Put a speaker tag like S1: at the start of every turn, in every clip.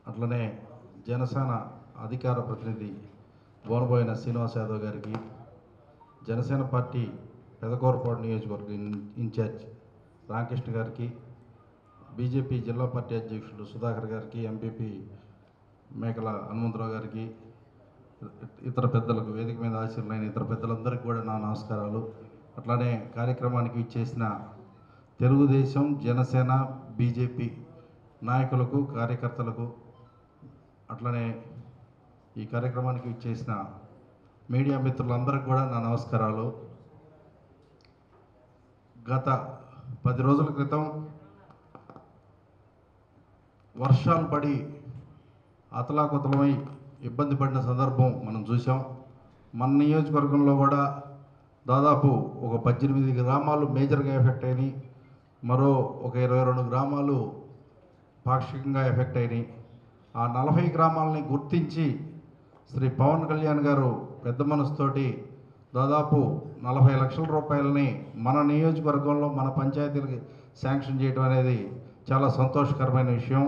S1: అట్లనే జనసేన అధికార ప్రతినిధి బోనబోయిన శ్రీనివాస్ యాదవ్ గారికి, జనసేన పార్టీ పెదకూరపాడు నియోజకవర్గ ఇన్ఛార్జ్ రామకృష్ణ గారికి, బీజేపీ జిల్లా పార్టీ అధ్యక్షులు సుధాకర్ గారికి, ఎంపీపీ మేకల హనుమంతరావు గారికి, ఇతర పెద్దలకు, వేదిక మీద ఆశీర్లైన ఇతర పెద్దలందరికీ కూడా నా నమస్కారాలు. అట్లానే కార్యక్రమానికి ఇచ్చేసిన తెలుగుదేశం, జనసేన, బీజేపీ నాయకులకు, కార్యకర్తలకు, అట్లనే ఈ కార్యక్రమానికి ఇచ్చేసిన మీడియా మిత్రులందరికీ కూడా నా నమస్కారాలు. గత 10 రోజుల క్రితం వర్షాలు పడి అతలాకుతలమై ఇబ్బంది పడిన సందర్భం మనం చూసాం. మన నియోజకవర్గంలో కూడా దాదాపు ఒక 18 గ్రామాలు మేజర్గా ఎఫెక్ట్ అయినాయి, మరో ఒక 22 గ్రామాలు పాక్షికంగా ఎఫెక్ట్ అయినాయి. ఆ 40 గ్రామాలని గుర్తించి శ్రీ పవన్ కళ్యాణ్ గారు పెద్ద మనసుతోటి దాదాపు 40 లక్షల రూపాయలని మన నియోజకవర్గంలో మన పంచాయతీలకి శాంక్షన్ చేయడం అనేది చాలా సంతోషకరమైన విషయం.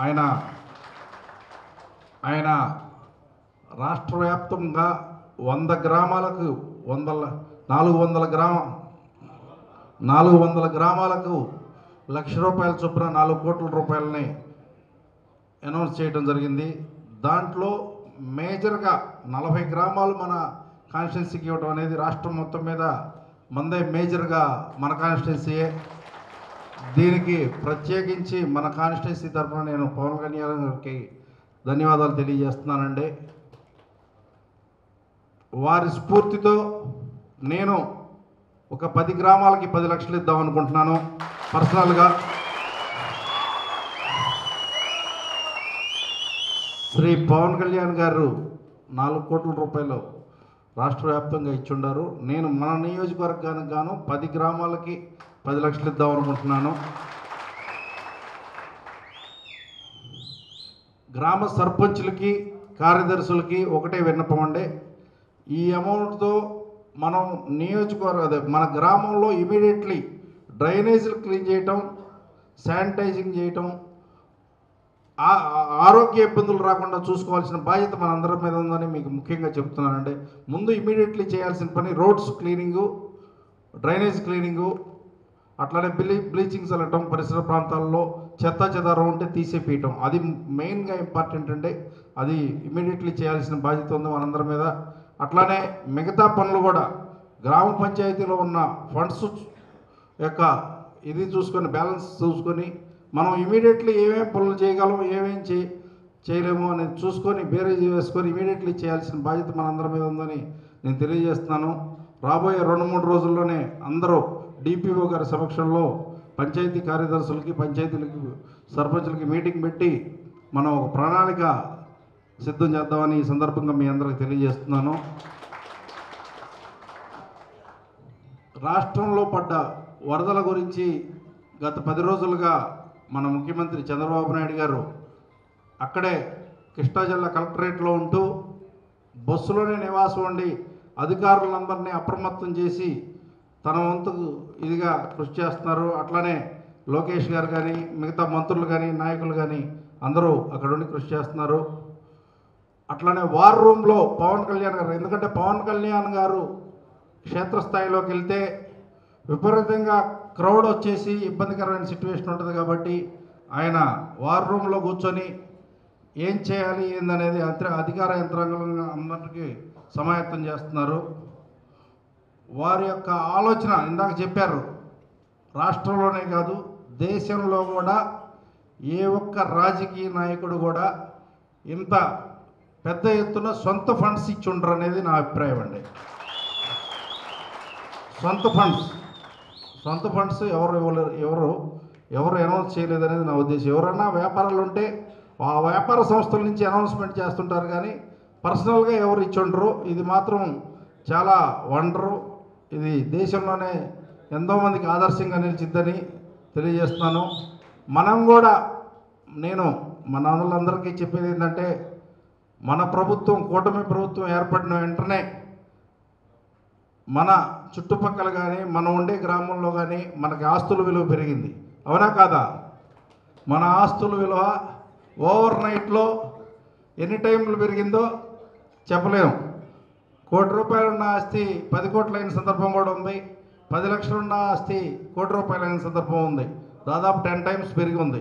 S1: ఆయన రాష్ట్ర వ్యాప్తంగా 100 గ్రామాలకు 400 గ్రామాలకు ₹1,00,000 చొప్పున 4 కోట్ల రూపాయలని అనౌన్స్ చేయడం జరిగింది. దాంట్లో మేజర్గా 40 గ్రామాలు మన కాన్స్టిట్యున్సీకి ఇవ్వడం అనేది రాష్ట్రం మొత్తం మీద మందే మేజర్గా మన కాన్స్టిట్యున్సీయే. దీనికి ప్రత్యేకించి మన కాన్స్టిట్యున్సీ తరఫున నేను పవన్ కళ్యాణ్ గారికి ధన్యవాదాలు తెలియజేస్తున్నానండి. వారి స్ఫూర్తితో నేను ఒక 10 గ్రామాలకి 10 లక్షలు ఇద్దాం అనుకుంటున్నాను పర్సనల్గా. శ్రీ పవన్ కళ్యాణ్ గారు 4 కోట్ల రూపాయలు రాష్ట్ర వ్యాప్తంగా ఇచ్చుండారు. నేను మన నియోజకవర్గానికి గాను 10 గ్రామాలకి 10 లక్షలు ఇద్దాం అనుకుంటున్నాను. గ్రామ సర్పంచులకి, కార్యదర్శులకి ఒకటే విన్నపం అండి, ఈ అమౌంట్తో మనం మన గ్రామంలో ఇమీడియట్లీ డ్రైనేజీలు క్లీన్ చేయటం, శానిటైజింగ్ చేయటం, ఆరోగ్య ఇబ్బందులు రాకుండా చూసుకోవాల్సిన బాధ్యత మనందరి మీద ఉందని మీకు ముఖ్యంగా చెప్తున్నానండి. ముందు ఇమీడియట్లీ చేయాల్సిన పని రోడ్స్ క్లీనింగు, డ్రైనేజ్ క్లీనింగు, అట్లానే బ్లీచింగ్ చల్లటం, పరిసర ప్రాంతాల్లో చెత్త చెదారం ఉంటే తీసేపీయటం, అది మెయిన్గా ఇంపార్టెంట్ అండి. అది ఇమీడియట్లీ చేయాల్సిన బాధ్యత ఉంది మనందరి మీద. అట్లానే మిగతా పనులు కూడా గ్రామ పంచాయతీలో ఉన్న ఫండ్స్ యొక్క ఇది చూసుకొని, బ్యాలెన్స్ చూసుకొని, మనం ఇమీడియట్లీ ఏమేమి పనులు చేయగలం, ఏమేం చేయలేము అనేది చూసుకొని బేరేజ్ వేసుకొని ఇమీడియట్లీ చేయాల్సిన బాధ్యత మనందరి మీద ఉందని నేను తెలియజేస్తున్నాను. రాబోయే 2-3 రోజుల్లోనే అందరూ డిపిఓ గారి సమక్షంలో పంచాయతీ కార్యదర్శులకి, పంచాయతీలకి, సర్పంచులకి మీటింగ్ పెట్టి మనం ఒక ప్రణాళిక సిద్ధం చేద్దామని ఈ సందర్భంగా మీ అందరికి తెలియజేస్తున్నాను. రాష్ట్రంలో పడ్డ వరదల గురించి గత 10 రోజులుగా మన ముఖ్యమంత్రి చంద్రబాబు నాయుడు గారు అక్కడే కృష్ణా జిల్లా కలెక్టరేట్లో ఉంటూ బస్సులోనే నివాసం ఉండి అధికారులందరినీ అప్రమత్తం చేసి తన వంతుకు ఇదిగా కృషి చేస్తున్నారు. అట్లానే లోకేష్ గారు కానీ, మిగతా మంత్రులు కానీ, నాయకులు కానీ అందరూ అక్కడ ఉండి కృషి చేస్తున్నారు. అట్లానే వార్ రూమ్లో పవన్ కళ్యాణ్ గారు, ఎందుకంటే పవన్ కళ్యాణ్ గారు క్షేత్రస్థాయిలోకి వెళ్తే విపరీతంగా క్రౌడ్ వచ్చేసి ఇబ్బందికరమైన సిచ్యువేషన్ ఉంటుంది కాబట్టి ఆయన వార్ రూమ్లో కూర్చొని ఏం చేయాలి ఏందనేది అధికార యంత్రాంగం అందరికీ సమాయత్తం చేస్తున్నారు. వారి యొక్క ఆలోచన ఇందాక చెప్పారు, రాష్ట్రంలోనే కాదు దేశంలో కూడా ఏ ఒక్క రాజకీయ నాయకుడు కూడా ఇంత పెద్ద ఎత్తున సొంత ఫండ్స్ ఇచ్చి ఉండరు అనేది నా అభిప్రాయం అండి. సొంత ఫండ్స్ ఎవరు అనౌన్స్ చేయలేదనేది నా ఉద్దేశం. ఎవరైనా వ్యాపారాలు ఉంటే ఆ వ్యాపార సంస్థల నుంచి అనౌన్స్మెంట్ చేస్తుంటారు కానీ పర్సనల్గా ఎవరు ఇచ్చి ఉండరు. ఇది మాత్రం చాలా వండరు. ఇది దేశంలోనే ఎంతోమందికి ఆదర్శంగా నిలిచిద్దని తెలియజేస్తున్నాను. మనం కూడా, నేను మన వాళ్ళందరికీ చెప్పేది ఏంటంటే, మన ప్రభుత్వం, కూటమి ప్రభుత్వం ఏర్పడిన వెంటనే మన చుట్టుపక్కల కానీ, మనం ఉండే గ్రామంలో కానీ మనకి ఆస్తుల విలువ పెరిగింది. అవునా కాదా? మన ఆస్తుల విలువ ఓవర్ నైట్లో ఎన్ని టైంలు పెరిగిందో చెప్పలేము. ₹1,00,00,000 ఉన్న ఆస్తి 10 కోట్లు అయిన సందర్భం కూడా ఉంది. 10 లక్షలు ఉన్న ఆస్తి ₹1,00,00,000 అయిన సందర్భం ఉంది. దాదాపు 10 టైమ్స్ పెరిగి ఉంది.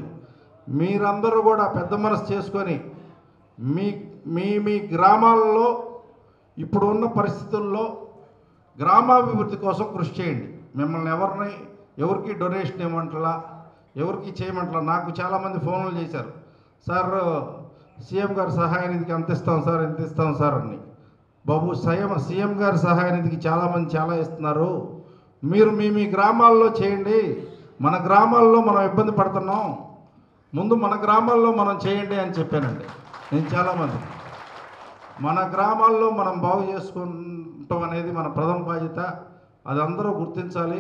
S1: మీరందరూ కూడా పెద్ద మనసు చేసుకొని మీ మీ మీ గ్రామాలలో ఇప్పుడు ఉన్న పరిస్థితుల్లో గ్రామాభివృద్ధి కోసం కృషి చేయండి. మిమ్మల్ని ఎవరికి డొనేషన్ ఇవ్వమంటలా, ఎవరికి చేయమంటలా. నాకు చాలామంది ఫోన్లు చేశారు, సార్ సీఎం గారి సహాయ నిధికి అంత ఇస్తాం సార్, ఎంత ఇస్తాం సార్ అని. బాబు, సీఎం గారి సహాయ నిధికి చాలామంది చాలా ఇస్తున్నారు. మీరు మీ గ్రామాల్లో చేయండి. మన గ్రామాల్లో మనం ఇబ్బంది పడుతున్నాం, ముందు మన గ్రామాల్లో మనం చేయండి అని చెప్పానండి నేను చాలామంది. మన గ్రామాల్లో మనం బాగు చేసుకుంటాం అనేది మన ప్రథమ బాధ్యత. అది అందరూ గుర్తించాలి.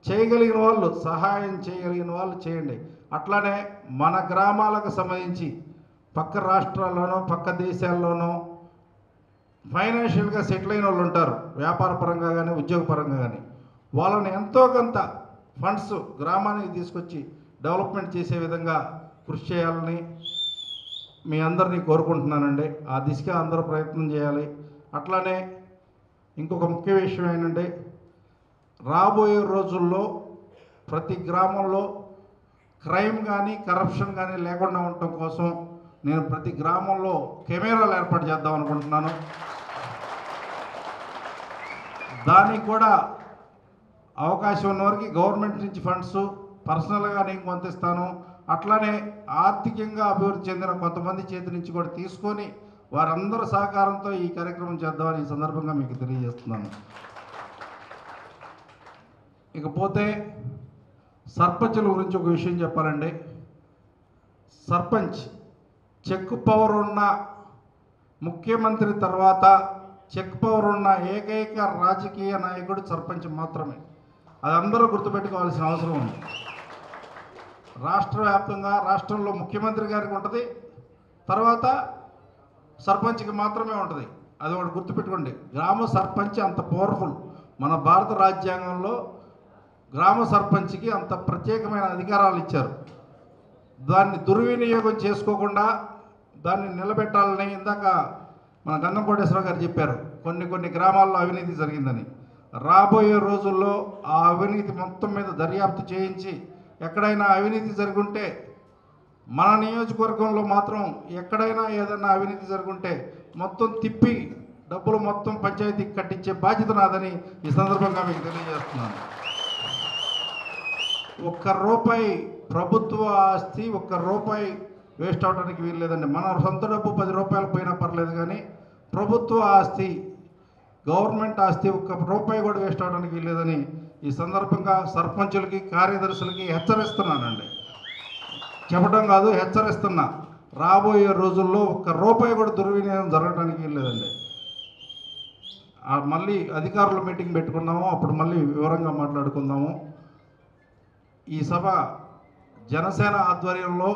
S1: చేయగలిగిన వాళ్ళు, సహాయం చేయగలిగిన వాళ్ళు చేయండి. అట్లానే మన గ్రామాలకు సంబంధించి పక్క రాష్ట్రాల్లోనో పక్క దేశాల్లోనో ఫైనాన్షియల్గా సెటిల్ అయిన వాళ్ళు ఉంటారు, వ్యాపార పరంగా కానీ ఉద్యోగపరంగా కానీ. వాళ్ళని ఎంతో కొంత ఫండ్స్ గ్రామానికి తీసుకొచ్చి డెవలప్మెంట్ చేసే విధంగా కృషి చేయాలని మీ అందరినీ కోరుకుంటున్నానండి. ఆ దిశగా అందరూ ప్రయత్నం చేయాలి. అట్లానే ఇంకొక ముఖ్య విషయం ఏంటంటే, రాబోయే రోజుల్లో ప్రతి గ్రామంలో క్రైమ్ కానీ కరప్షన్ కానీ లేకుండా ఉండటం కోసం నేను ప్రతి గ్రామంలో కెమెరాలు ఏర్పాటు చేద్దాం అనుకుంటున్నాను. దానికి కూడా అవకాశం ఉన్నవారికి గవర్నమెంట్ నుంచి ఫండ్స్, పర్సనల్గా నేను కొంత ఇస్తాను. అట్లానే ఆర్థికంగా అభివృద్ధి చెందిన కొంతమంది చేతి నుంచి కూడా తీసుకొని వారందరి సహకారంతో ఈ కార్యక్రమం చేద్దామని ఈ సందర్భంగా మీకు తెలియజేస్తున్నాను. ఇకపోతే సర్పంచుల గురించి ఒక విషయం చెప్పాలండి. సర్పంచ్ చెక్ పవర్ ఉన్న ముఖ్యమంత్రి తర్వాత చెక్ పవర్ ఉన్న ఏకైక రాజకీయ నాయకుడు సర్పంచ్ మాత్రమే. అది అందరూ గుర్తుపెట్టుకోవాల్సిన అవసరం ఉంది. రాష్ట్ర వ్యాప్తంగా రాష్ట్రంలో ముఖ్యమంత్రి గారికి ఉంటుంది, తర్వాత సర్పంచ్కి మాత్రమే ఉంటుంది. అది ఒకటి గుర్తుపెట్టుకోండి. గ్రామ సర్పంచ్ అంత పవర్ఫుల్. మన భారత రాజ్యాంగంలో గ్రామ సర్పంచ్కి అంత ప్రత్యేకమైన అధికారాలు ఇచ్చారు. దాన్ని దుర్వినియోగం చేసుకోకుండా దాన్ని నిలబెట్టాలని ఇందాక మన గంధం కోటేశ్వరరావు గారు చెప్పారు. కొన్ని గ్రామాల్లో అవినీతి జరిగిందని. రాబోయే రోజుల్లో ఆ అవినీతి మొత్తం మీద దర్యాప్తు చేయించి ఎక్కడైనా అవినీతి జరుగుంటే, మన నియోజకవర్గంలో మాత్రం ఎక్కడైనా ఏదైనా అవినీతి జరుగుంటే మొత్తం తిప్పి డబ్బులు మొత్తం పంచాయతీకి కట్టించే బాధ్యత నాదని ఈ సందర్భంగా మీకు తెలియజేస్తున్నాను. ₹1 ప్రభుత్వ ఆస్తి ₹1 వేస్ట్ అవడానికి వీలు లేదండి. మన సొంత డబ్బు ₹10 పోయినా పర్లేదు, కానీ ప్రభుత్వ ఆస్తి, గవర్నమెంట్ ఆస్తి ₹1 కూడా వేస్ట్ అవడానికి వీలు లేదని ఈ సందర్భంగా సర్పంచులకి, కార్యదర్శులకి హెచ్చరిస్తున్నానండి. చెప్పడం కాదు, హెచ్చరిస్తున్నా. రాబోయే రోజుల్లో ₹1 కూడా దుర్వినియోగం జరగడానికి వీలు లేదండి. మళ్ళీ అధికారుల మీటింగ్ పెట్టుకున్నాము, అప్పుడు మళ్ళీ వివరంగా మాట్లాడుకుందాము. ఈ సభ జనసేన ఆధ్వర్యంలో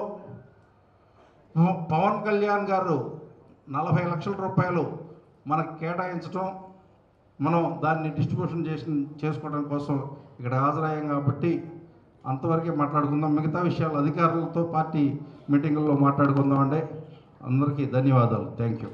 S1: పవన్ కళ్యాణ్ గారు ₹40 లక్షల మనకు కేటాయించడం, మనం దాన్ని డిస్ట్రిబ్యూషన్ చేసుకోవడం కోసం ఇక్కడ హాజరయ్యాం కాబట్టి అంతవరకే మాట్లాడుకుందాం. మిగతా విషయాలు అధికారులతో పార్టీ మీటింగుల్లో మాట్లాడుకుందామండి. అందరికీ ధన్యవాదాలు. Thank you.